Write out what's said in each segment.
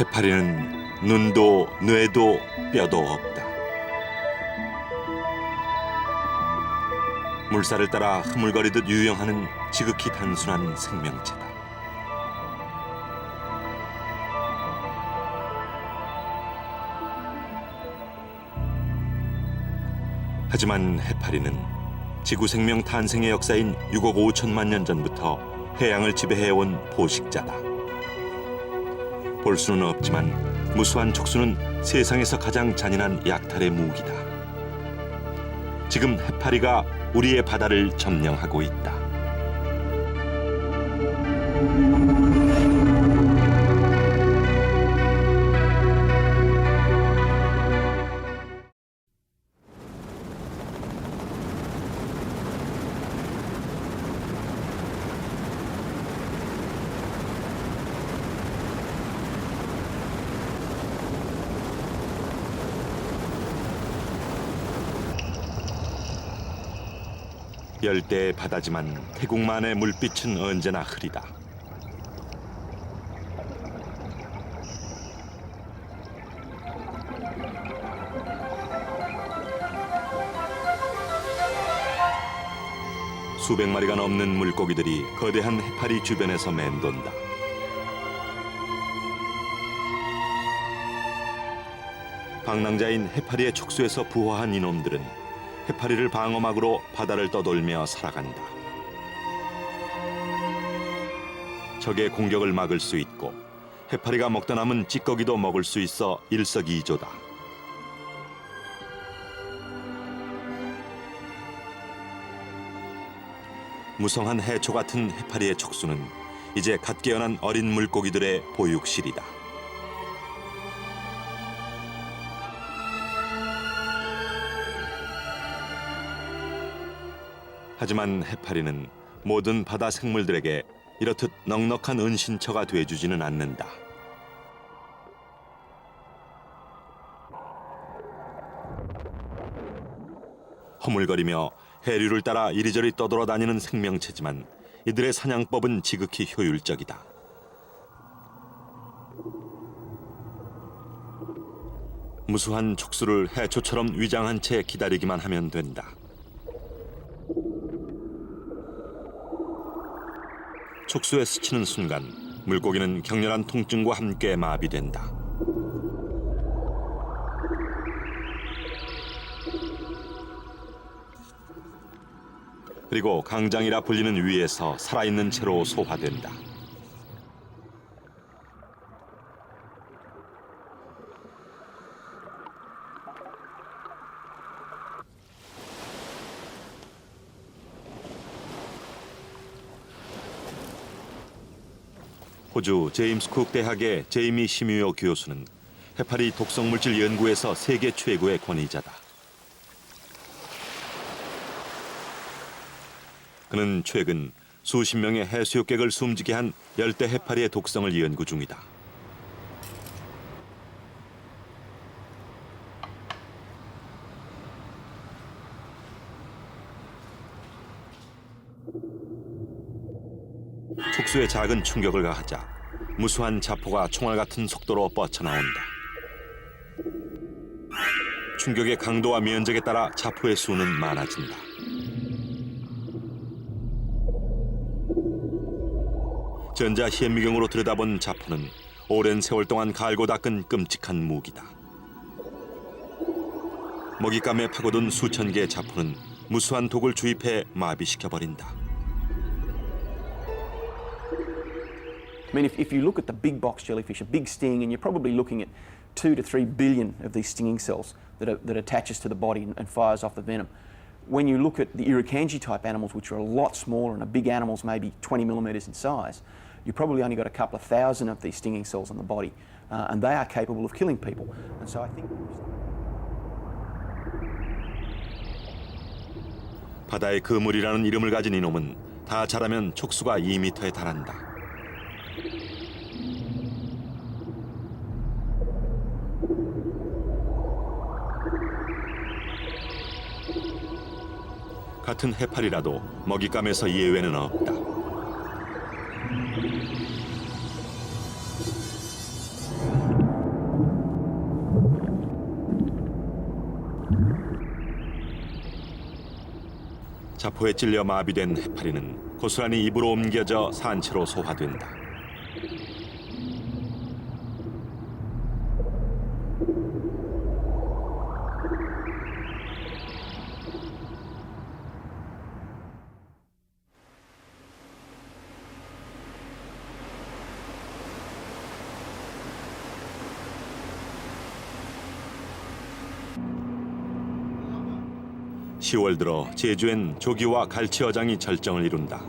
해파리는 눈도 뇌도 뼈도 없다. 물살을 따라 흐물거리듯 유영하는 지극히 단순한 생명체다. 하지만 해파리는 지구 생명 탄생의 역사인 6억 5천만 년 전부터 해양을 지배해온 포식자다. 볼 수는 없지만 무수한 촉수는 세상에서 가장 잔인한 약탈의 무기다. 지금 해파리가 우리의 바다를 점령하고 있다. 열대의 바다지만 태국만의 물빛은 언제나 흐리다. 수백 마리가 넘는 물고기들이 거대한 해파리 주변에서 맴돈다. 방랑자인 해파리의 촉수에서 부화한 이놈들은 해파리를 방어막으로 바다를 떠돌며 살아간다. 적의 공격을 막을 수 있고 해파리가 먹다 남은 찌꺼기도 먹을 수 있어 일석이조다. 무성한 해초 같은 해파리의 촉수는 이제 갓 깨어난 어린 물고기들의 보육실이다. 하지만 해파리는 모든 바다 생물들에게 이렇듯 넉넉한 은신처가 돼주지는 않는다. 허물거리며 해류를 따라 이리저리 떠돌아다니는 생명체지만 이들의 사냥법은 지극히 효율적이다. 무수한 촉수를 해초처럼 위장한 채 기다리기만 하면 된다. 촉수에 스치는 순간 물고기는 격렬한 통증과 함께 마비된다. 그리고 강장이라 불리는 위에서 살아있는 채로 소화된다. 호주 제임스 쿡 대학의 제이미 시뮤어 교수는 해파리 독성물질 연구에서 세계 최고의 권위자다. 그는 최근 수십 명의 해수욕객을 숨지게 한 열대 해파리의 독성을 연구 중이다. 촉수에 작은 충격을 가하자 무수한 자포가 총알 같은 속도로 뻗쳐나온다. 충격의 강도와 면적에 따라 자포의 수는 많아진다. 전자 현미경으로 들여다본 자포는 오랜 세월 동안 갈고 닦은 끔찍한 무기다. 먹잇감에 파고든 수천 개의 자포는 무수한 독을 주입해 마비시켜버린다. I mean, if you look at the big box jellyfish, a big sting, and you're probably looking at 2 to 3 billion of these stinging cells that attaches to the body and fires off the venom. When you look at the Irukandji type animals, which are a lot smaller, and the big animals maybe 20 millimeters in size, you've probably only got a couple of thousand of these stinging cells on the body, and they are capable of killing people. And so I think 바다의 그물이라는 이름을 가진 이놈은 다 자라면 촉수가 2m에 달한다. 같은 해파리라도 먹잇감에서 예외는 없다. 자포에 찔려 마비된 해파리는 고스란히 입으로 옮겨져 산채로 소화된다. (10월) 들어 제주엔 조기와 갈치 어장이 절정을 이룬다.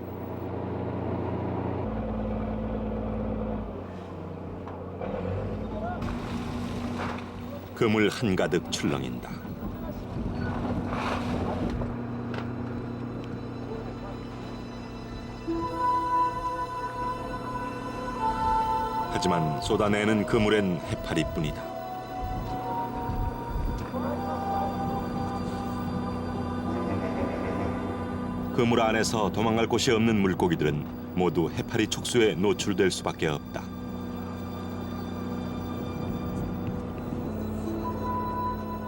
그물 한가득 출렁인다. 하지만 쏟아내는 그물엔 해파리뿐이다. 그물 안에서 도망갈 곳이 없는 물고기들은 모두 해파리 촉수에 노출될 수밖에 없다.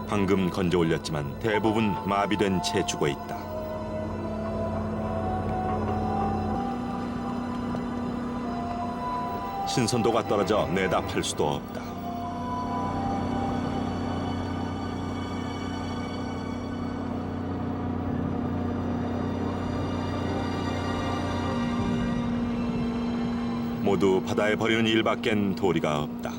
방금 건져 올렸지만 대부분 마비된 채 죽어 있다. 신선도가 떨어져 내다 팔 수도 없다. 모두 바다에 버리는 일밖엔 도리가 없다.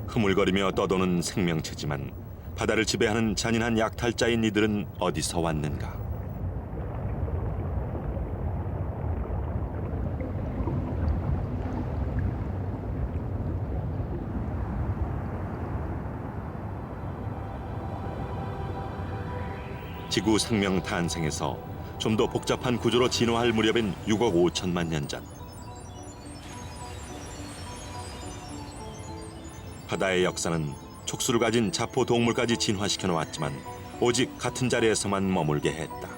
흐물거리며 떠도는 생명체지만 바다를 지배하는 잔인한 약탈자인 이들은 어디서 왔는가? 지구 생명 탄생에서 좀 더 복잡한 구조로 진화할 무렵인 6억 5천만 년 전. 바다의 역사는 촉수를 가진 자포 동물까지 진화시켜 놓았지만 오직 같은 자리에서만 머물게 했다.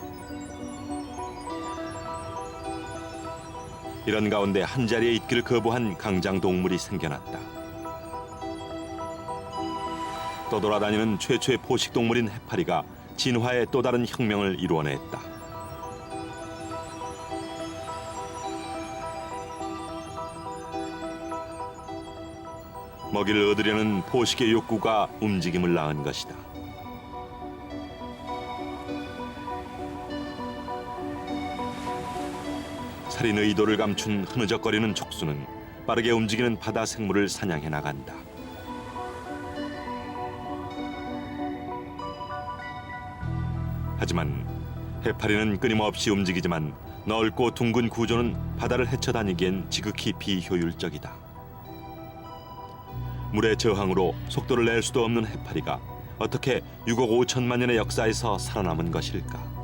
이런 가운데 한 자리에 있기를 거부한 강장 동물이 생겨났다. 떠돌아다니는 최초의 포식 동물인 해파리가 진화의 또 다른 혁명을 이루어냈다. 먹이를 얻으려는 포식의 욕구가 움직임을 낳은 것이다. 살인 의도를 감춘 흐느적거리는 촉수는 빠르게 움직이는 바다 생물을 사냥해 나간다. 하지만 해파리는 끊임없이 움직이지만 넓고 둥근 구조는 바다를 헤쳐다니기엔 지극히 비효율적이다. 물의 저항으로 속도를 낼 수도 없는 해파리가 어떻게 6억 5천만 년의 역사에서 살아남은 것일까?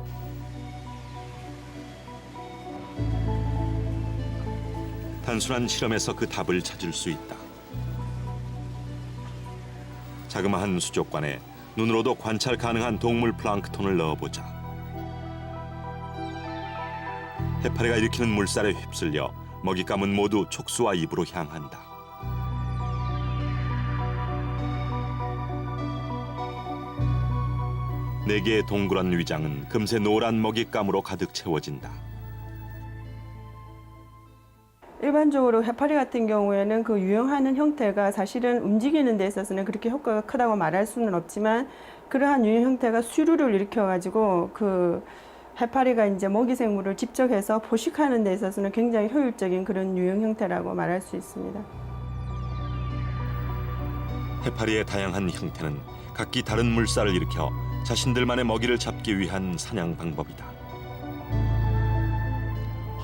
단순한 실험에서 그 답을 찾을 수 있다. 자그마한 수족관에 눈으로도 관찰 가능한 동물 플랑크톤을 넣어보자. 해파리가 일으키는 물살에 휩쓸려 먹잇감은 모두 촉수와 입으로 향한다. 네 개의 동그란 위장은 금세 노란 먹잇감으로 가득 채워진다. 일반적으로 해파리 같은 경우에는 그 유영하는 형태가 사실은 움직이는 데 있어서는 그렇게 효과가 크다고 말할 수는 없지만 그러한 유형 형태가 수류를 일으켜가지고 그 해파리가 이제 먹이 생물을 집적해서 포식하는 데 있어서는 굉장히 효율적인 그런 유형 형태라고 말할 수 있습니다. 해파리의 다양한 형태는 각기 다른 물살을 일으켜 자신들만의 먹이를 잡기 위한 사냥 방법이다.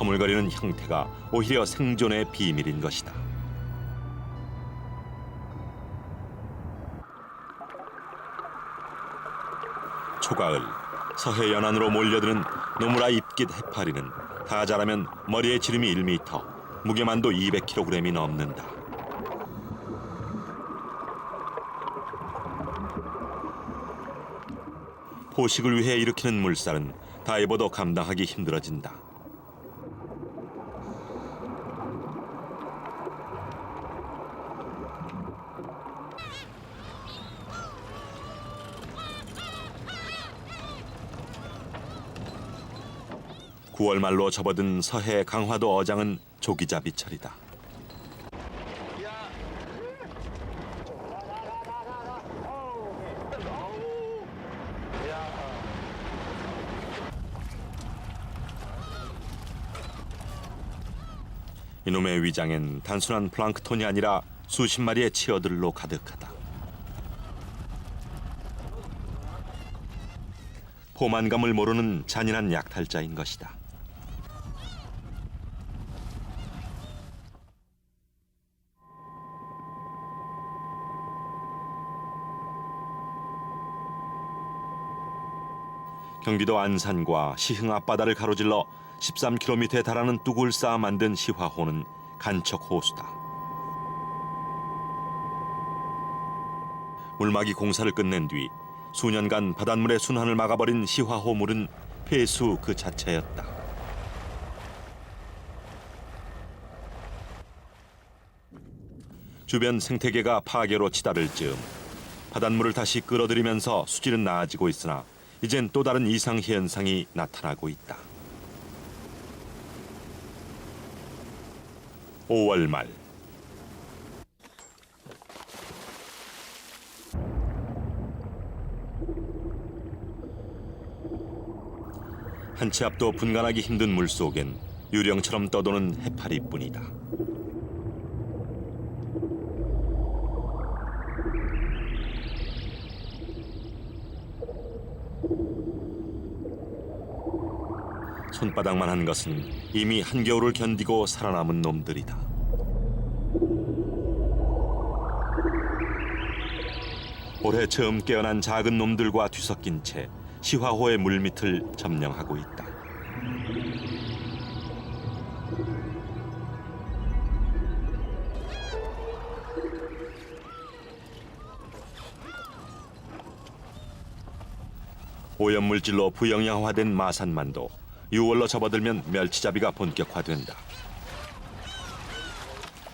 허물거리는 형태가 오히려 생존의 비밀인 것이다. 초가을 서해 연안으로 몰려드는 노무라 입깃 해파리는 다 자라면 머리의 지름이 1m, 무게만도 200kg이 넘는다. 포식을 위해 일으키는 물살은 다이버도 감당하기 힘들어진다. 9월 말로 접어든 서해 강화도 어장은 조기자비철이다. 이놈의 위장엔 단순한 플랑크톤이 아니라 수십 마리의 치어들로 가득하다. 포만감을 모르는 잔인한 약탈자인 것이다. 경기도 안산과 시흥 앞바다를 가로질러 13km에 달하는 뚝을 쌓아 만든 시화호는 간척 호수다. 물막이 공사를 끝낸 뒤 수년간 바닷물의 순환을 막아버린 시화호 물은 폐수 그 자체였다. 주변 생태계가 파괴로 치달을 즈음 바닷물을 다시 끌어들이면서 수질은 나아지고 있으나 이젠 또 다른 이상 현상이 나타나고 있다. 5월 말 한 치 앞도 분간하기 힘든 물속엔 유령처럼 떠도는 해파리뿐이다. 손바닥만 한 것은 이미 한겨울을 견디고 살아남은 놈들이다. 올해 처음 깨어난 작은 놈들과 뒤섞인 채 시화호의 물밑을 점령하고 있다. 오염물질로 부영양화된 마산만도 6월로 접어들면 멸치잡이가 본격화된다.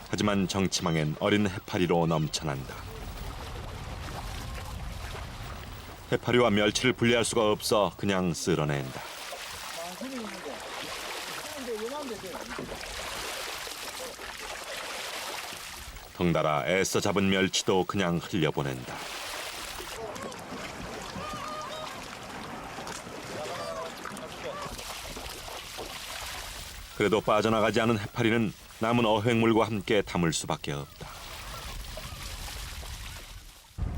하지만 정치망엔 어린 해파리로 넘쳐난다. 해파리와 멸치를 분리할 수가 없어 그냥 쓸어낸다. 덩달아 애써 잡은 멸치도 그냥 흘려보낸다. 그래도 빠져나가지 않은 해파리는 남은 어획물과 함께 담을 수밖에 없다.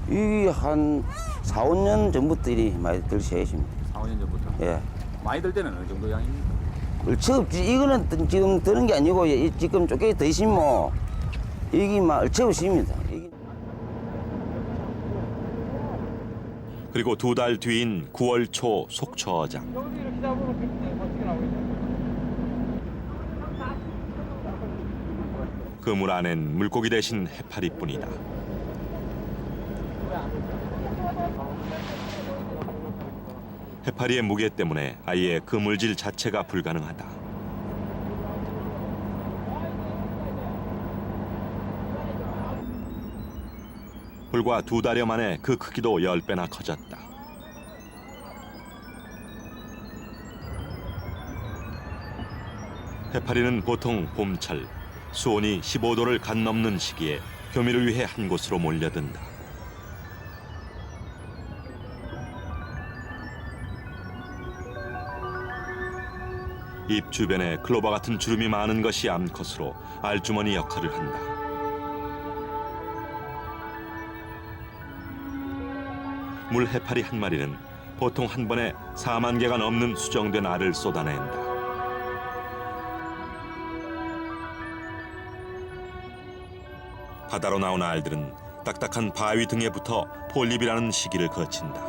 이게 한 4, 5년 전부터 일이 많이 들기 시작했습니다. 4, 5년 전부터? 예. 많이 들 때는 어느 정도 양입니까? 얼추 이거는 지금 드는 게 아니고 지금 쪼개기 더 있으면 뭐 이게 막 얼추 없습니다. 그리고 2달 뒤인 9월 초 속초어장. 그 물 안엔 물고기 대신 해파리뿐이다. 해파리의 무게 때문에 아예 그물질 자체가 불가능하다. 불과 2달여 만에 그 크기도 10배나 커졌다. 해파리는 보통 봄철 수온이 15도를 간 넘는 시기에 교미를 위해 한 곳으로 몰려든다. 입 주변에 클로버 같은 주름이 많은 것이 암컷으로 알주머니 역할을 한다. 물 해파리 한 마리는 보통 한 번에 4만 개가 넘는 수정된 알을 쏟아낸다. 바다로 나온 알들은 딱딱한 바위 등에 붙어 폴립이라는 시기를 거친다.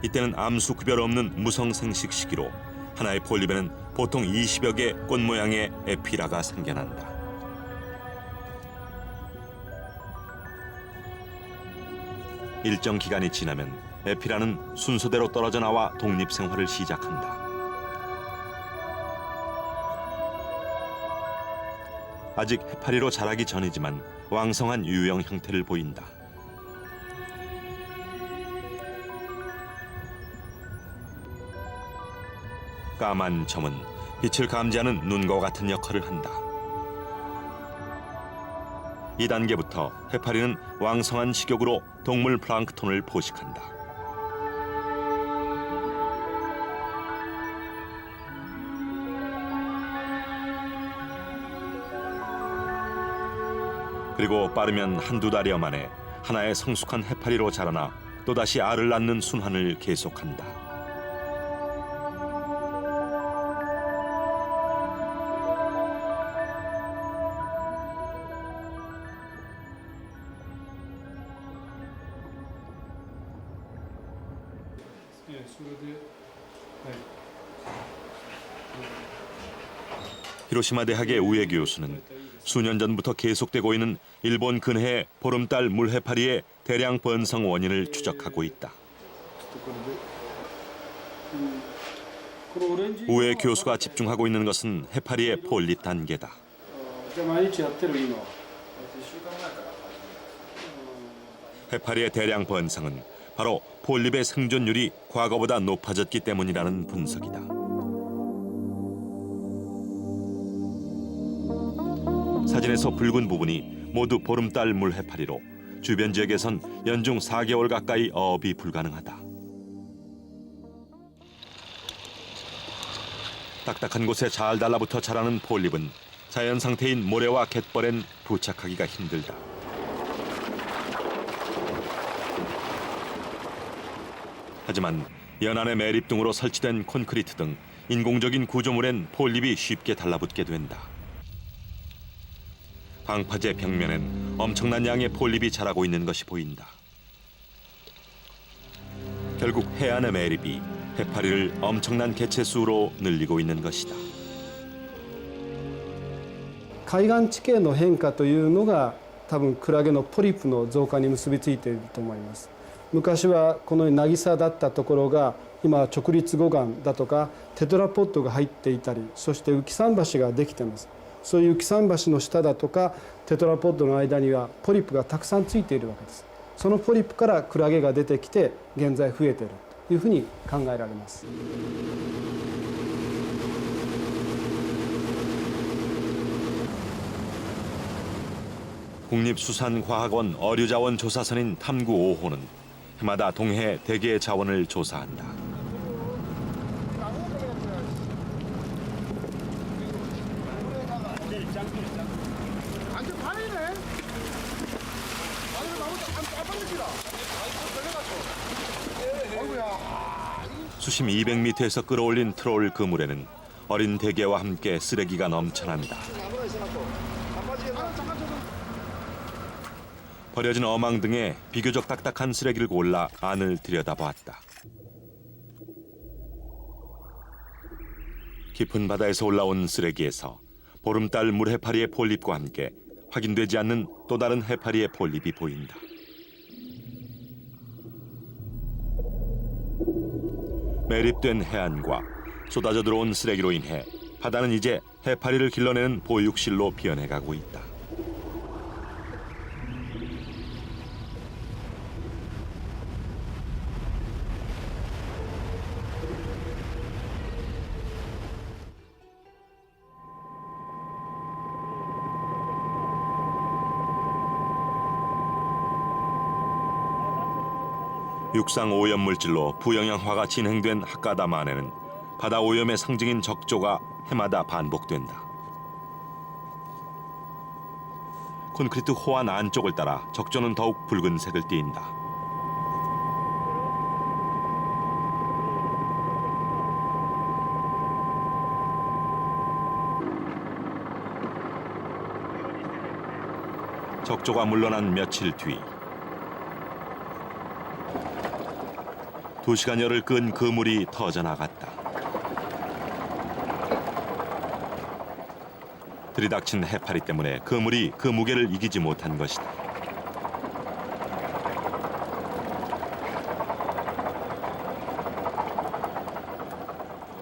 이때는 암수 구별 없는 무성생식 시기로 하나의 폴립에는 보통 20여 개 꽃 모양의 에피라가 생겨난다. 일정 기간이 지나면 에피라는 순서대로 떨어져 나와 독립 생활을 시작한다. 아직 해파리로 자라기 전이지만 왕성한 유형 형태를 보인다. 까만 점은 빛을 감지하는 눈과 같은 역할을 한다. 2단계부터 해파리는 왕성한 식욕으로 동물 플랑크톤을 포식한다. 그리고 빠르면 한두 달여 만에 하나의 성숙한 해파리로 자라나 또다시 알을 낳는 순환을 계속한다. 히로시마 대학의 우에 교수는 수년 전부터 계속되고 있는 일본 근해 보름달 물해파리의 대량 번성 원인을 추적하고 있다. 우에 교수가 집중하고 있는 것은 해파리의 폴립 단계다. 해파리의 대량 번성은 바로 폴립의 생존율이 과거보다 높아졌기 때문이라는 분석이다. 사진에서 붉은 부분이 모두 보름달 물해파리로 주변 지역에선 연중 4개월 가까이 어업이 불가능하다. 딱딱한 곳에 잘 달라붙어 자라는 폴립은 자연 상태인 모래와 갯벌엔 부착하기가 힘들다. 하지만 연안의 매립 등으로 설치된 콘크리트 등 인공적인 구조물엔 폴립이 쉽게 달라붙게 된다. 방파제 벽면엔 엄청난 양의 폴립이 자라고 있는 것이 보인다. 결국 해안의 매립이 해파리를 엄청난 개체수로 늘리고 있는 것이다. 海岸地形の変化というのが多分クラゲのポリプの増加に結びついていると思います。昔はこのように渚だったところが今は直立護岸だとかテトラポッドが入っていたり、そして浮き桟橋ができてます。そういう浮き桟橋の下だとかテトラポッドの間にはポリプがたくさんついているわけです。そのポリプからクラゲが出てきて現在増えているというふうに考えられます。 국립수산과학원 어류자원조사선인 탐구 5호는 해마다 동해 대게 자원을 조사한다. 수심 200m에서 끌어올린 트롤 그물에는 어린 대게와 함께 쓰레기가 넘쳐난다. 버려진 어망 등에 비교적 딱딱한 쓰레기를 골라 안을 들여다보았다. 깊은 바다에서 올라온 쓰레기에서 보름달 물해파리의 폴립과 함께 확인되지 않는 또 다른 해파리의 폴립이 보인다. 매립된 해안과 쏟아져 들어온 쓰레기로 인해 바다는 이제 해파리를 길러내는 보육실로 변해가고 있다. 육상 오염 물질로 부영양화가 진행된 핫가담 안에는 바다 오염의 상징인 적조가 해마다 반복된다. 콘크리트 호안 안쪽을 따라 적조는 더욱 붉은색을 띈다. 적조가 물러난 며칠 뒤 2시간여를 끈 그물이 터져나갔다. 들이닥친 해파리 때문에 그물이 그 무게를 이기지 못한 것이다.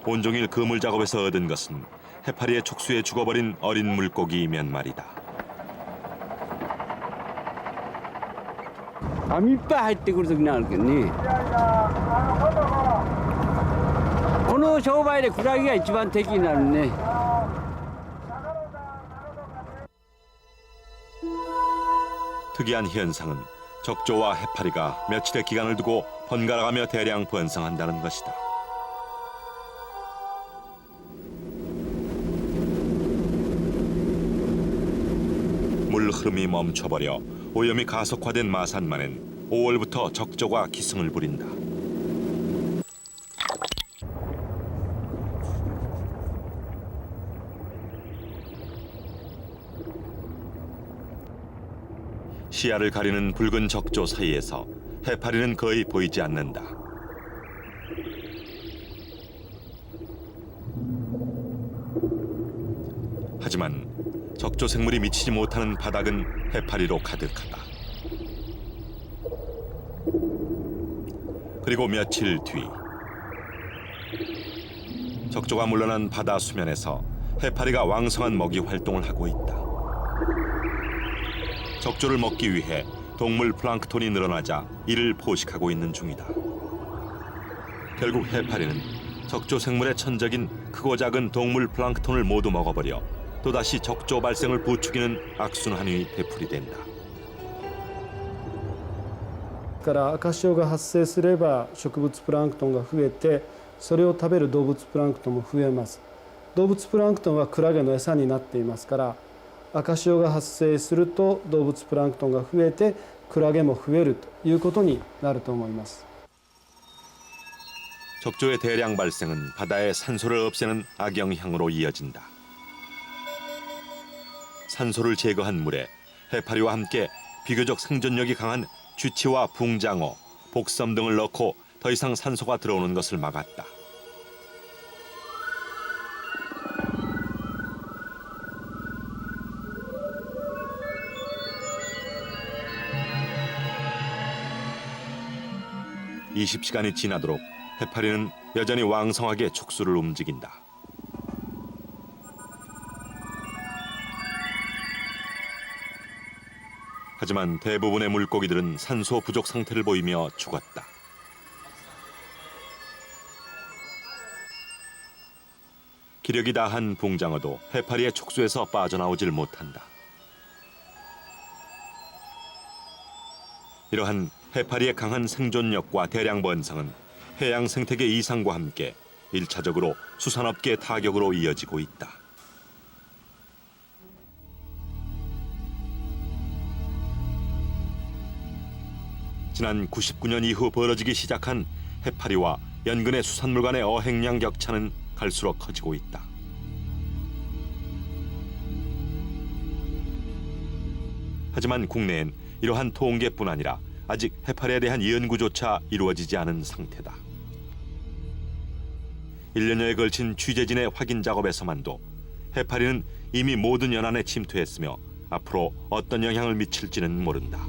온종일 그물 작업에서 얻은 것은 해파리의 촉수에 죽어버린 어린 물고기 몇 마리다. 網いっぱい入ってくる時にあるけどね。ここの商売でクラゲが一番敵になるね。 특이한 현상은 적조와 해파리가 며칠의 기간을 두고 번갈아가며 대량 번성한다는 것이다. 물 흐름이 멈춰버려 오염이 가속화된 마산만엔 5월부터 적조가 기승을 부린다. 시야를 가리는 붉은 적조 사이에서 해파리는 거의 보이지 않는다. 하지만 적조 생물이 미치지 못하는 바닥은 해파리로 가득하다. 그리고 며칠 뒤 적조가 물러난 바다 수면에서 해파리가 왕성한 먹이 활동을 하고 있다. 적조를 먹기 위해 동물 플랑크톤이 늘어나자 이를 포식하고 있는 중이다. 결국 해파리는 적조 생물의 천적인 크고 작은 동물 플랑크톤을 모두 먹어버려 또다시 적조 발생을 부추기는 악순환이 되풀이된다. から赤潮が発生すれば植物プランクトンが増えてそれを食べる動物プランクトンも増えます。動物プランクトンはクラゲの餌になっていますから赤潮が発生すると動物プランクトンが増えてクラゲも増えるということになると思います。 적조의 대량 발생은 바다의 산소를 없애는 악영향으로 이어진다. 산소를 제거한 물에 해파리와 함께 비교적 생존력이 강한 쥐치와 붕장어, 복섬 등을 넣고 더 이상 산소가 들어오는 것을 막았다. (20시간이) 지나도록 해파리는 여전히 왕성하게 촉수를 움직인다. 하지만 대부분의 물고기들은 산소 부족 상태를 보이며 죽었다. 기력이 다한 붕장어도 해파리의 촉수에서 빠져나오질 못한다. 이러한 해파리의 강한 생존력과 대량 번성은 해양 생태계 이상과 함께 1차적으로 수산업계 타격으로 이어지고 있다. 지난 99년 이후 벌어지기 시작한 해파리와 연근의 수산물 간의 어획량 격차는 갈수록 커지고 있다. 하지만 국내엔 이러한 통계뿐 아니라 아직 해파리에 대한 연구조차 이루어지지 않은 상태다. 1년여에 걸친 취재진의 확인 작업에서만도 해파리는 이미 모든 연안에 침투했으며 앞으로 어떤 영향을 미칠지는 모른다.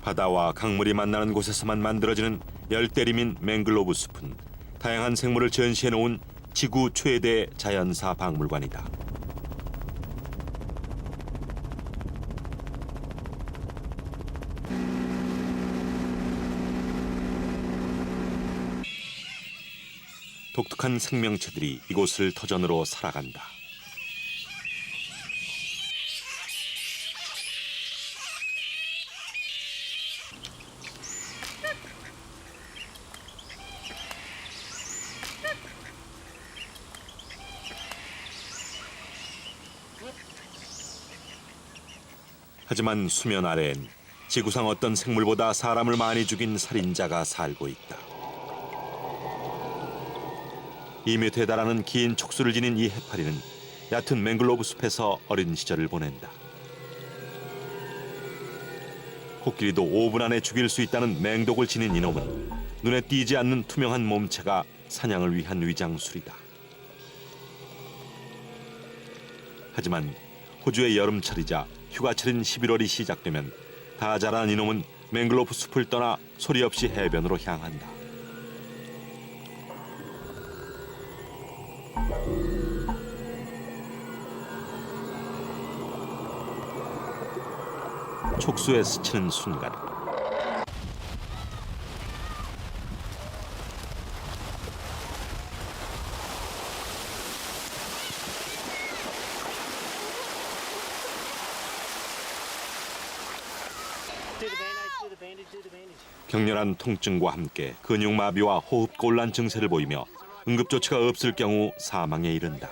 바다와 강물이 만나는 곳에서만 만들어지는 열대림인 맹글로브 숲은 다양한 생물을 전시해 놓은 지구 최대 자연사 박물관이다. 독특한 생명체들이 이곳을 터전으로 살아간다. 하지만 수면 아래엔 지구상 어떤 생물보다 사람을 많이 죽인 살인자가 살고 있다. 2m에 달하는 긴 촉수를 지닌 이 해파리는 얕은 맹글로브 숲에서 어린 시절을 보낸다. 코끼리도 5분 안에 죽일 수 있다는 맹독을 지닌 이놈은 눈에 띄지 않는 투명한 몸체가 사냥을 위한 위장술이다. 하지만 호주의 여름철이자 휴가철인 11월이 시작되면 다 자란 이놈은 맹글로브 숲을 떠나 소리 없이 해변으로 향한다. 촉수에 스치는 순간 격렬한 통증과 함께 근육마비와 호흡곤란 증세를 보이며 응급조치가 없을 경우 사망에 이른다.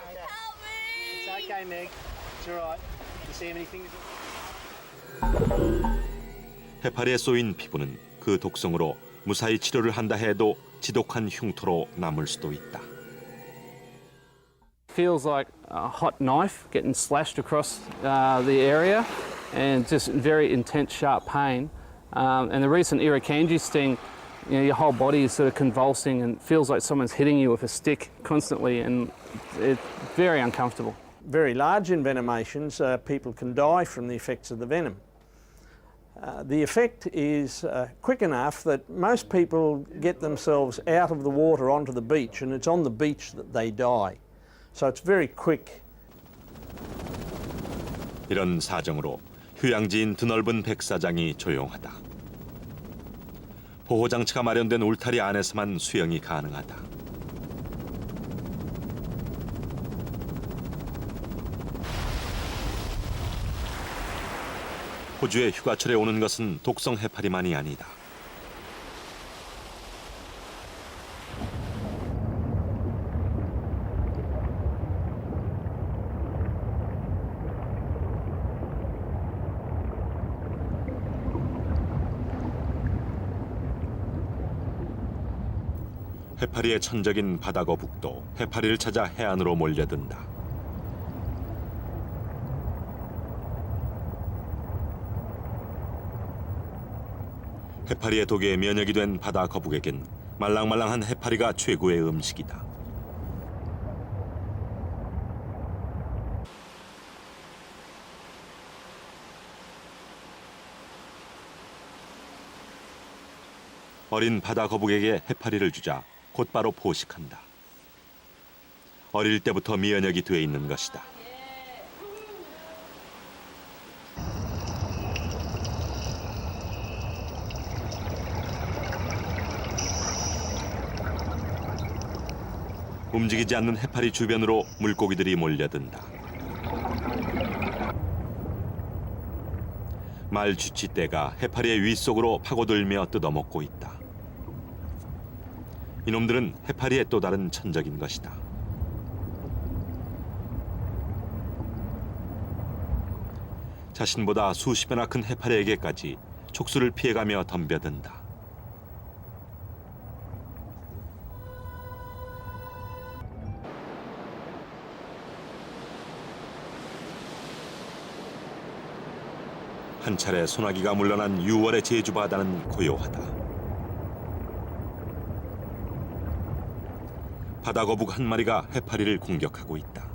해파리에 쏘인 피부는 그 독성으로 무사히 치료를 한다 해도 지독한 흉터로 남을 수도 있다. Feels like a hot knife getting slashed across the area, and just very intense, sharp pain. And the recent Irukandji sting, you know, your whole body is sort of convulsing and feels like someone's hitting you with a stick constantly, and it's very uncomfortable. Very large envenomations, people can die from the effects of the venom. The effect is quick enough that most people get themselves out of the water onto the beach, and it's on the beach that they die. So it's very quick. 이런 사정으로 휴양지인 드넓은 백사장이 조용하다. 보호장치가 마련된 울타리 안에서만 수영이 가능하다. 호주에 휴가철에 오는 것은 독성 해파리만이 아니다. 해파리의 천적인 바다거북도 해파리를 찾아 해안으로 몰려든다. 해파리의 독에 면역이 된 바다거북에겐 말랑말랑한 해파리가 최고의 음식이다. 어린 바다거북에게 해파리를 주자 곧바로 포식한다. 어릴 때부터 면역이 돼 있는 것이다. 움직이지 않는 해파리 주변으로 물고기들이 몰려든다. 말쥐치떼가 해파리의 윗속으로 파고들며 뜯어먹고 있다. 이놈들은 해파리의 또 다른 천적인 것이다. 자신보다 수십 배나 큰 해파리에게까지 촉수를 피해가며 덤벼든다. 한 차례 소나기가 물러난 6월의 제주 바다는 고요하다. 바다거북 한 마리가 해파리를 공격하고 있다.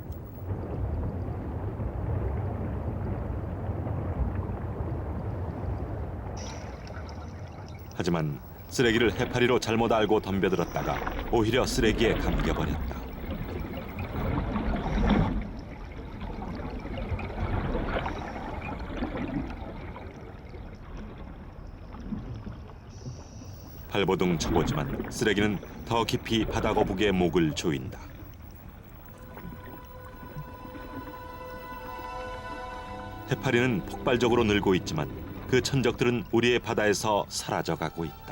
하지만 쓰레기를 해파리로 잘못 알고 덤벼들었다가 오히려 쓰레기에 감겨버렸다. 발버둥 쳐보지만 쓰레기는 더 깊이 바다거북의 목을 조인다. 해파리는 폭발적으로 늘고 있지만 그 천적들은 우리의 바다에서 사라져가고 있다.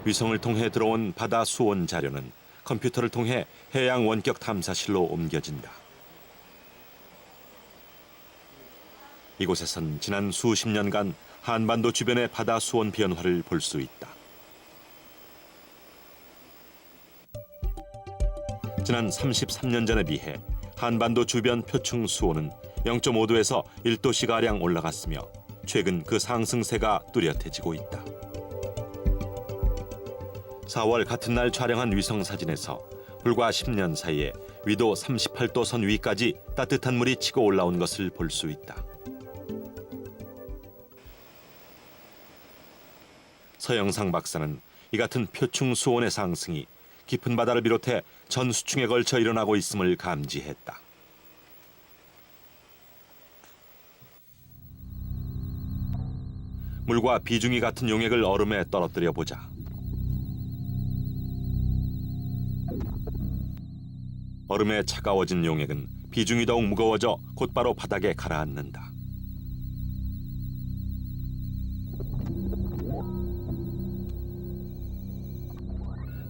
위성을 통해 들어온 바다 수온 자료는 컴퓨터를 통해 해양 원격 탐사실로 옮겨진다. 이곳에선 지난 수십 년간 한반도 주변의 바다 수온 변화를 볼 수 있다. 지난 33년 전에 비해 한반도 주변 표층 수온은 0.5도에서 1도씨가량 올라갔으며 최근 그 상승세가 뚜렷해지고 있다. 4월 같은 날 촬영한 위성 사진에서 불과 10년 사이에 위도 38도 선 위까지 따뜻한 물이 치고 올라온 것을 볼 수 있다. 서영상 박사는 이 같은 표층 수온의 상승이 깊은 바다를 비롯해 전 수층에 걸쳐 일어나고 있음을 감지했다. 물과 비중이 같은 용액을 얼음에 떨어뜨려 보자. 얼음에 차가워진 용액은 비중이 더욱 무거워져 곧바로 바닥에 가라앉는다.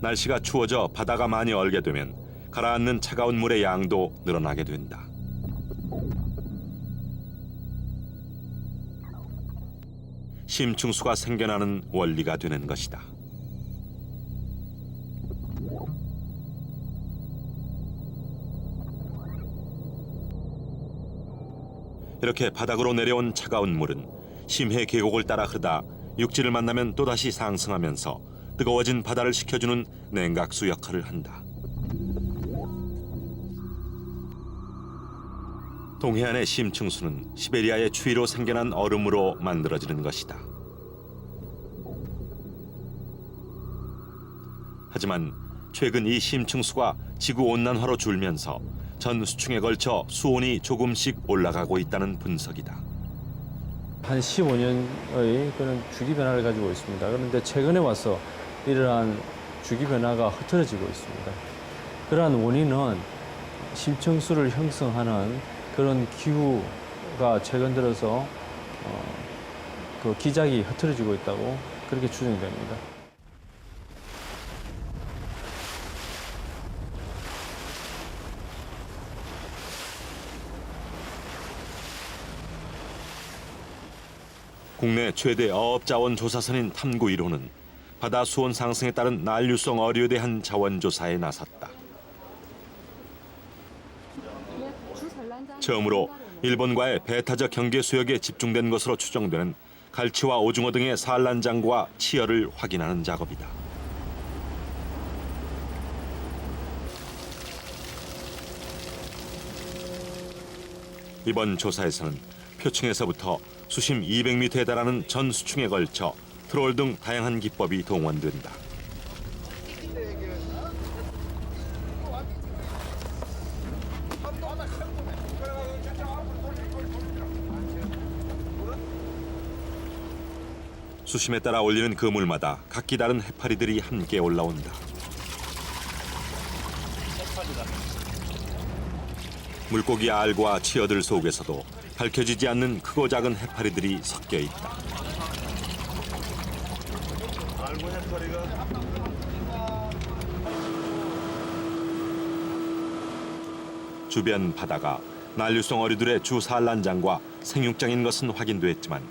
날씨가 추워져 바다가 많이 얼게 되면 가라앉는 차가운 물의 양도 늘어나게 된다. 심층수가 생겨나는 원리가 되는 것이다. 이렇게 바닥으로 내려온 차가운 물은 심해 계곡을 따라 흐르다 육지를 만나면 또다시 상승하면서 뜨거워진 바다를 식혀주는 냉각수 역할을 한다. 동해안의 심층수는 시베리아의 추위로 생겨난 얼음으로 만들어지는 것이다. 하지만 최근 이 심층수가 지구온난화로 줄면서 전 수층에 걸쳐 수온이 조금씩 올라가고 있다는 분석이다. 한 15년의 그런 주기 변화를 가지고 있습니다. 그런데 최근에 와서 이러한 주기 변화가 흐트러지고 있습니다. 그러한 원인은 심층수를 형성하는 그런 기후가 최근 들어서 그 기작이 흐트러지고 있다고 그렇게 추정됩니다. 국내 최대 어업자원 조사선인 탐구 1호는 바다 수온 상승에 따른 난류성 어류에 대한 자원 조사에 나섰다. 처음으로 일본과의 배타적 경계 수역에 집중된 것으로 추정되는 갈치와 오징어 등의 산란장과 치어를 확인하는 작업이다. 이번 조사에서는 표층에서부터 수심 200m에 달하는 전 수층에 걸쳐 트롤 등 다양한 기법이 동원된다. 수심에 따라 올리는 그물마다 각기 다른 해파리들이 함께 올라온다. 물고기 알과 치어들 속에서도 밝혀지지 않는 크고 작은 해파리들이 섞여 있다. 주변 바다가 난류성 어류들의 주 산란장과 생육장인 것은 확인됐지만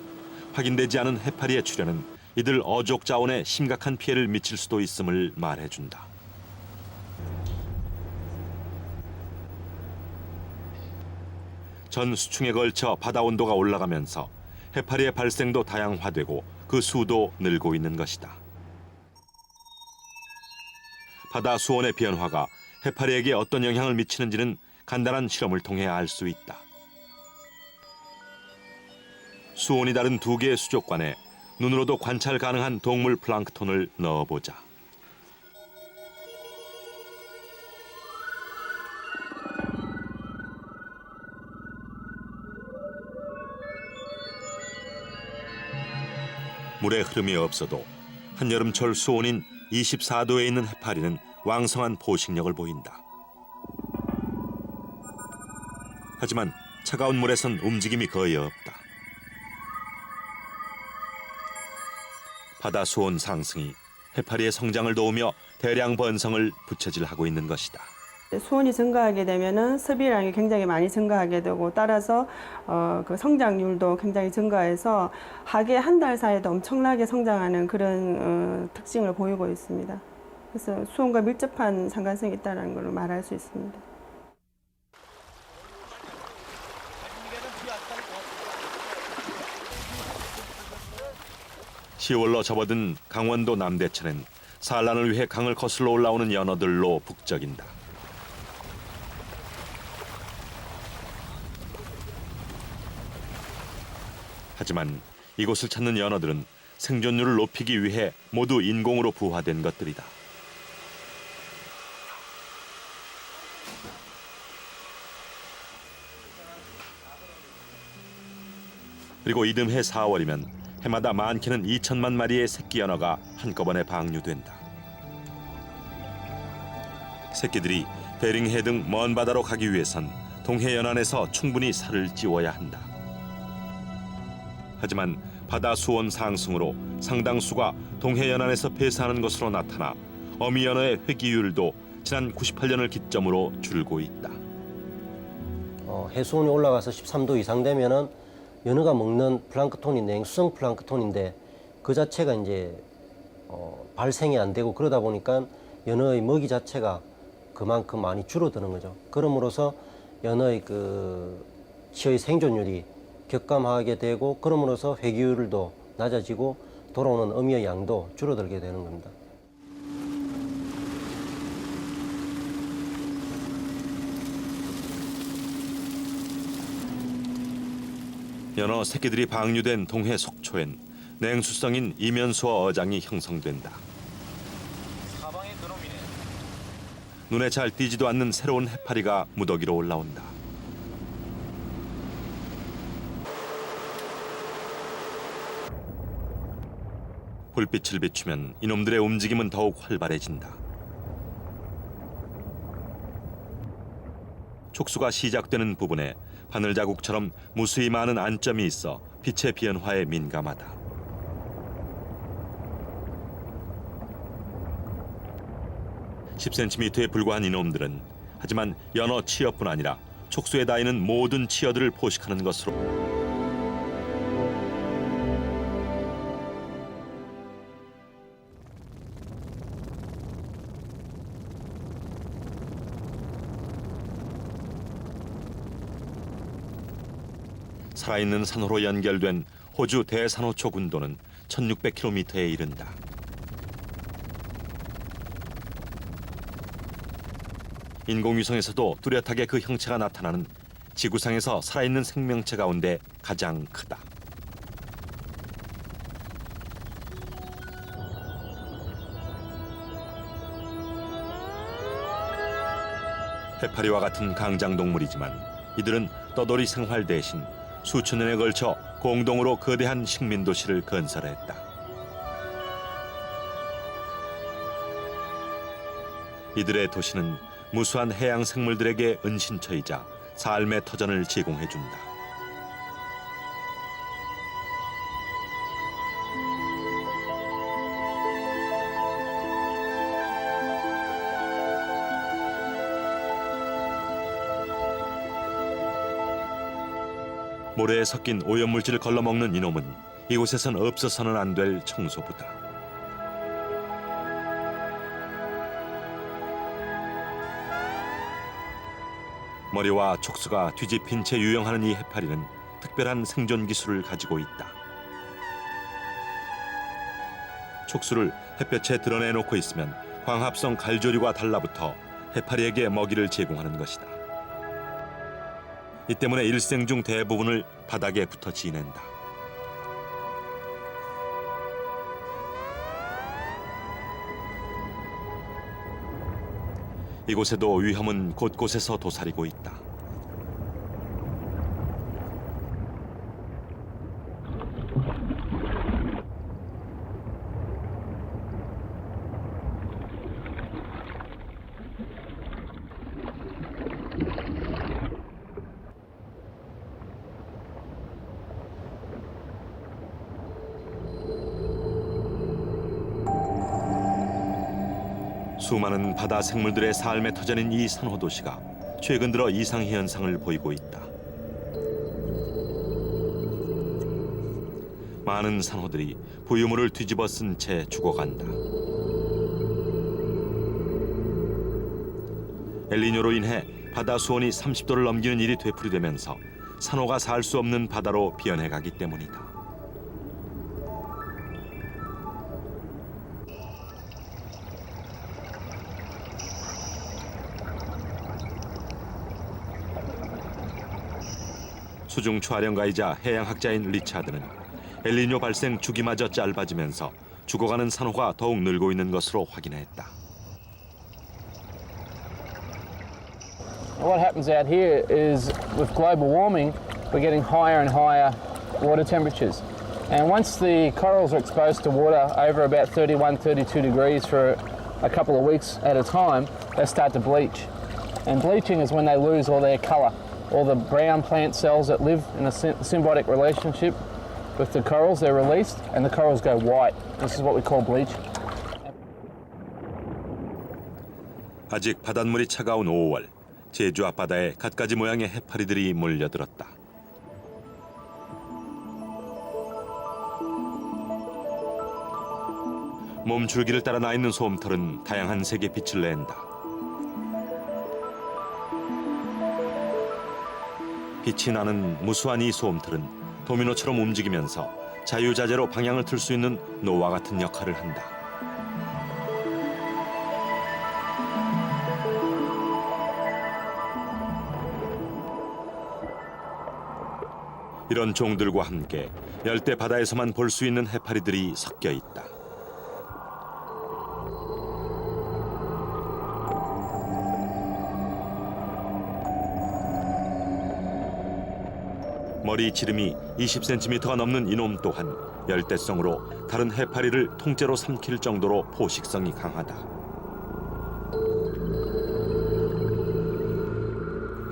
확인되지 않은 해파리의 출현은 이들 어족 자원에 심각한 피해를 미칠 수도 있음을 말해준다. 전 수층에 걸쳐 바다 온도가 올라가면서 해파리의 발생도 다양화되고 그 수도 늘고 있는 것이다. 바다 수온의 변화가 해파리에게 어떤 영향을 미치는지는 간단한 실험을 통해 알 수 있다. 수온이 다른 두 개의 수족관에 눈으로도 관찰 가능한 동물 플랑크톤을 넣어보자. 물의 흐름이 없어도 한여름철 수온인 24도에 있는 해파리는 왕성한 포식력을 보인다. 하지만 차가운 물에선 움직임이 거의 없다. 바다 수온 상승이 해파리의 성장을 도우며 대량 번성을 부채질하고 있는 것이다. 수온이 증가하게 되면은 섭이량이 굉장히 많이 증가하게 되고 따라서 그 성장률도 굉장히 증가해서 하계 한 달 사이에도 엄청나게 성장하는 그런 특징을 보이고 있습니다. 그래서 수온과 밀접한 상관성이 있다는 걸 말할 수 있습니다. 시월로 접어든 강원도 남대천엔 산란을 위해 강을 거슬러 올라오는 연어들로 북적인다. 하지만 이곳을 찾는 연어들은 생존율을 높이기 위해 모두 인공으로 부화된 것들이다. 그리고 이듬해 4월이면 해마다 많게는 2천만 마리의 새끼 연어가 한꺼번에 방류된다. 새끼들이 베링해 등 먼 바다로 가기 위해선 동해 연안에서 충분히 살을 찌워야 한다. 하지만 바다 수온 상승으로 상당수가 동해 연안에서 폐사하는 것으로 나타나 어미 연어의 회귀율도 지난 98년을 기점으로 줄고 있다. 해수온이 올라가서 13도 이상 되면은 연어가 먹는 플랑크톤이 냉수성 플랑크톤인데 그 자체가 이제 발생이 안 되고 그러다 보니까 연어의 먹이 자체가 그만큼 많이 줄어드는 거죠. 그럼으로써 연어의 그 치어의 생존율이 격감하게 되고 그럼으로써 회귀율도 낮아지고 돌아오는 어미의 양도 줄어들게 되는 겁니다. 연어 새끼들이 방류된 동해 속초엔 냉수성인 이면수어 어장이 형성된다. 눈에 잘 띄지도 않는 새로운 해파리가 무더기로 올라온다. 불빛을 비추면 이놈들의 움직임은 더욱 활발해진다. 촉수가 시작되는 부분에 바늘 자국처럼 무수히 많은 안점이 있어 빛의 변화에 민감하다. (10cm에) 불과한 이놈들은 하지만 연어 치어뿐 아니라 촉수에 닿이는 모든 치어들을 포식하는 것으로 살아있는 산호로 연결된 호주 대산호초 군도는 1600km에 이른다. 인공위성에서도 뚜렷하게 그 형체가 나타나는 지구상에서 살아있는 생명체 가운데 가장 크다. 해파리와 같은 강장동물이지만 이들은 떠돌이 생활 대신 수천 년에 걸쳐 공동으로 거대한 식민도시를 건설했다. 이들의 도시는 무수한 해양 생물들에게 은신처이자 삶의 터전을 제공해준다. 모래에 섞인 오염물질을 걸러먹는 이놈은 이곳에선 없어서는 안 될 청소부다. 머리와 촉수가 뒤집힌 채 유영하는 이 해파리는 특별한 생존 기술을 가지고 있다. 촉수를 햇볕에 드러내놓고 있으면 광합성 갈조류가 달라붙어 해파리에게 먹이를 제공하는 것이다. 이 때문에 일생 중 대부분을 바닥에 붙어 지낸다. 이곳에도 위험은 곳곳에서 도사리고 있다. 수많은 바다 생물들의 삶의 터전인 이 산호 도시가 최근 들어 이상 현상을 보이고 있다. 많은 산호들이 부유물을 뒤집어 쓴 채 죽어간다. 엘니뇨로 인해 바다 수온이 30도를 넘기는 일이 되풀이되면서 산호가 살 수 없는 바다로 변해가기 때문이다. 수중 촬영가이자 해양학자인 리차드는 엘니뇨 발생 주기마저 짧아지면서 죽어가는 산호가 더욱 늘고 있는 것으로 확인했다. What happens out here is with global warming, we're getting higher and higher water temperatures. And once the corals are exposed to water over about 31, 32 degrees for a couple of weeks at a time, they start to bleach. And bleaching is when they lose all their colour. All the brown plant cells that live in a symbiotic relationship with the corals, they're released and the corals go white. This is what we call bleaching. 아직 바닷물이 차가운 5월, 제주 앞바다에 갖가지 모양의 해파리들이 몰려들었다. 몸줄기를 따라 나 있는 솜털은 다양한 색의 빛을 낸다. 빛이 나는 무수한 이 솜털은 도미노처럼 움직이면서 자유자재로 방향을 틀 수 있는 노와 같은 역할을 한다. 이런 종들과 함께 열대 바다에서만 볼 수 있는 해파리들이 섞여 있다. 머리 지름이 20cm가 넘는 이놈 또한 열대성으로 다른 해파리를 통째로 삼킬 정도로 포식성이 강하다.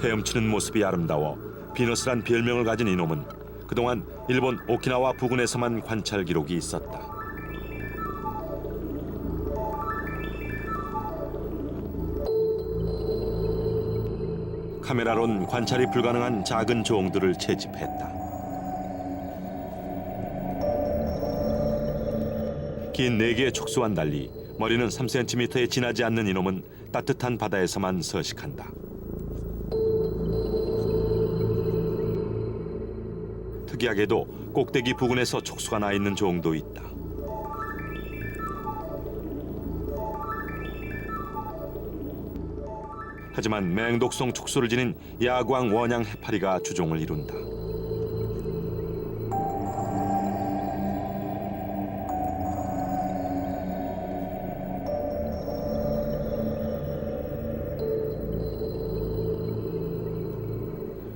헤엄치는 모습이 아름다워 비너스란 별명을 가진 이놈은 그동안 일본 오키나와 부근에서만 관찰 기록이 있었다. 카메라론 관찰이 불가능한 작은 종들을 채집했다. 긴 4개의 촉수와는 달리 머리는 3cm에 지나지 않는 이놈은 따뜻한 바다에서만 서식한다. 특이하게도 꼭대기 부근에서 촉수가 나 있는 종도 있다. 하지만 맹독성 촉수를 지닌 야광 원양 해파리가 주종을 이룬다.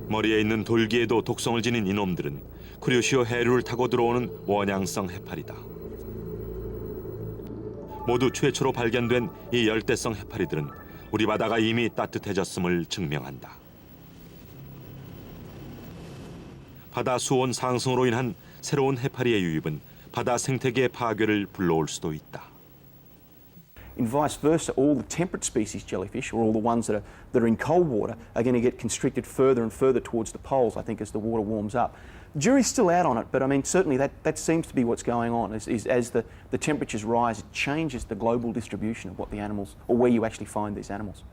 머리에 있는 돌기에도 독성을 지닌 이놈들은 쿠르시오 해류를 타고 들어오는 원양성 해파리다. 모두 최초로 발견된 이 열대성 해파리들은 우리 바다가 이미 따뜻해졌음을 증명한다. 바다 수온 상승으로 인한 새로운 해파리의 유입은 바다 생태계의 파괴를 불러올 수도 있다. In vice versa, all the temperate species jellyfish, or all the ones that are in cold water, are going to get constricted further and further towards the poles, I think, as the water warms up. Jury's still out on it, but I mean, certainly that seems to be what's going on. Is as the temperatures rise, it changes the global distribution of what the animals, or where you actually find these animals.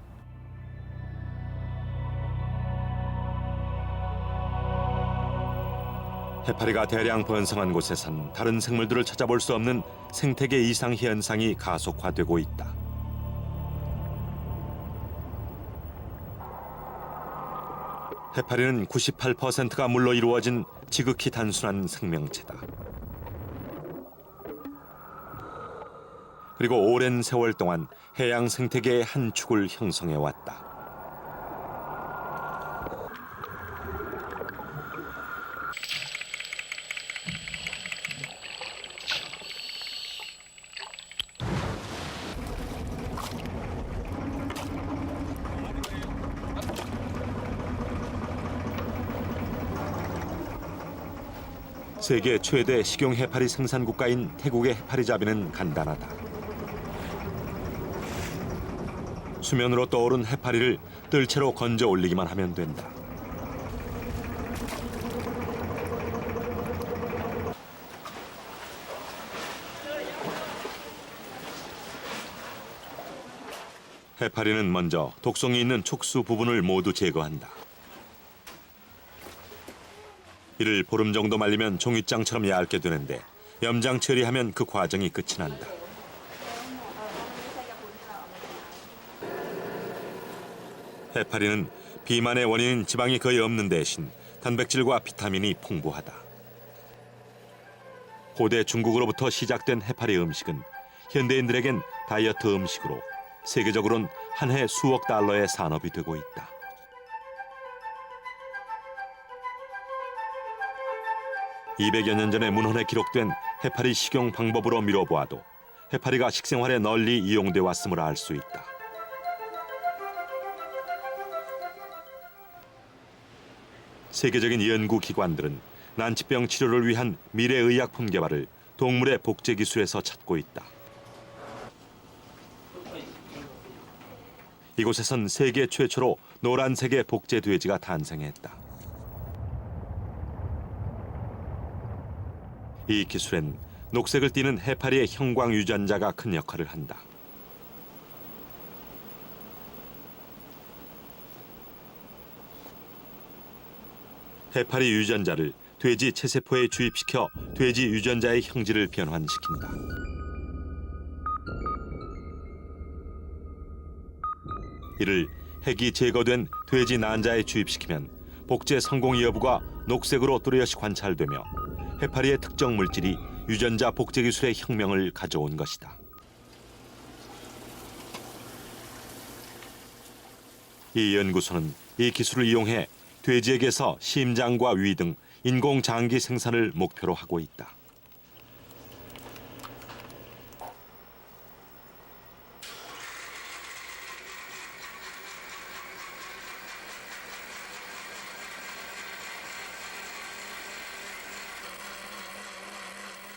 해파리가 대량 번성한 곳에선 다른 생물들을 찾아볼 수 없는 생태계 이상 현상이 가속화되고 있다. 해파리는 98%가 물로 이루어진 지극히 단순한 생명체다. 그리고 오랜 세월 동안 해양 생태계의 한 축을 형성해왔다. 세계 최대 식용 해파리 생산 국가인 태국의 해파리 잡이는 간단하다. 수면으로 떠오른 해파리를 뜰채로 건져 올리기만 하면 된다. 해파리는 먼저 독성이 있는 촉수 부분을 모두 제거한다. 이를 보름 정도 말리면 종이장처럼 얇게 되는데 염장 처리하면 그 과정이 끝이 난다. 해파리는 비만의 원인인 지방이 거의 없는 대신 단백질과 비타민이 풍부하다. 고대 중국으로부터 시작된 해파리 음식은 현대인들에겐 다이어트 음식으로 세계적으로는 한 해 수억 달러의 산업이 되고 있다. (200여 년) 전에 문헌에 기록된 해파리 식용 방법으로 미뤄보아도 해파리가 식생활에 널리 이용돼 왔음을 알 수 있다. 세계적인 연구기관들은 난치병 치료를 위한 미래의약품 개발을 동물의 복제 기술에서 찾고 있다. 이곳에선 세계 최초로 노란색의 복제 돼지가 탄생했다. 이 기술엔 녹색을 띠는 해파리의 형광 유전자가 큰 역할을 한다. 해파리 유전자를 돼지 체세포에 주입시켜 돼지 유전자의 형질을 변환시킨다. 이를 핵이 제거된 돼지 난자에 주입시키면 복제 성공 여부가 녹색으로 뚜렷이 관찰되며 해파리의 특정 물질이 유전자 복제 기술의 혁명을 가져온 것이다. 이 연구소는 이 기술을 이용해 돼지에게서 심장과 위 등 인공 장기 생산을 목표로 하고 있다.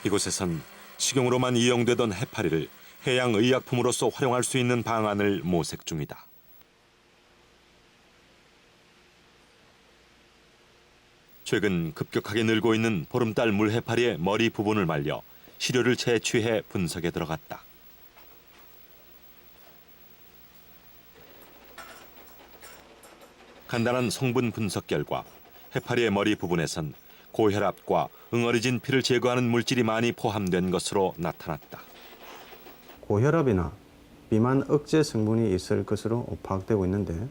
이곳에선 식용으로만 이용되던 해파리를 해양 의약품으로서 활용할 수 있는 방안을 모색 중이다. 최근 급격하게 늘고 있는 보름달 물해파리의 머리 부분을 말려 시료를 채취해 분석에 들어갔다. 간단한 성분 분석 결과 해파리의 머리 부분에선 고혈압과 응어리진 피를 제거하는 물질이 많이 포함된 것으로 나타났다. 고혈압이나 비만 억제 성분이 있을 것으로 파악되고 있는데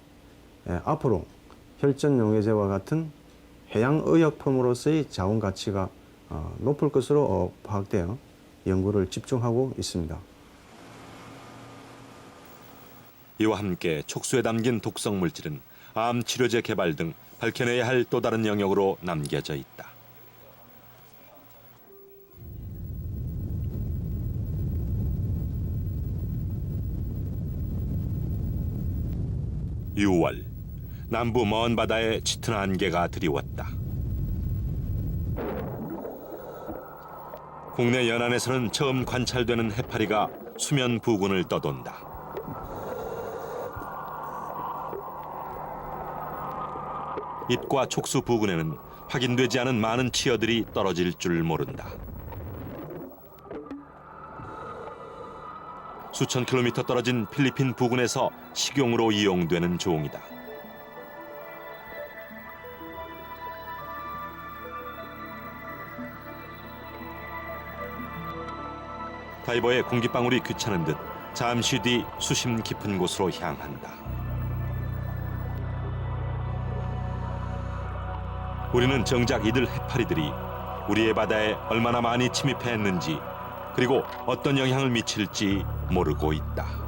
앞으로 혈전용해제와 같은 해양의약품으로서의 자원 가치가 높을 것으로 파악되어 연구를 집중하고 있습니다. 이와 함께 촉수에 담긴 독성 물질은 암 치료제 개발 등 밝혀내야 할 또 다른 영역으로 남겨져 있다. (6월) 남부 먼 바다에 짙은 안개가 드리웠다. 국내 연안에서는 처음 관찰되는 해파리가 수면 부근을 떠돈다. 입과 촉수 부근에는 확인되지 않은 많은 치어들이 떨어질 줄 모른다. 수천 킬로미터 떨어진 필리핀 부근에서 식용으로 이용되는 종이다. 다이버의 공기방울이 귀찮은 듯 잠시 뒤 수심 깊은 곳으로 향한다. 우리는 정작 이들 해파리들이 우리의 바다에 얼마나 많이 침입했는지 그리고 어떤 영향을 미칠지 모르고 있다.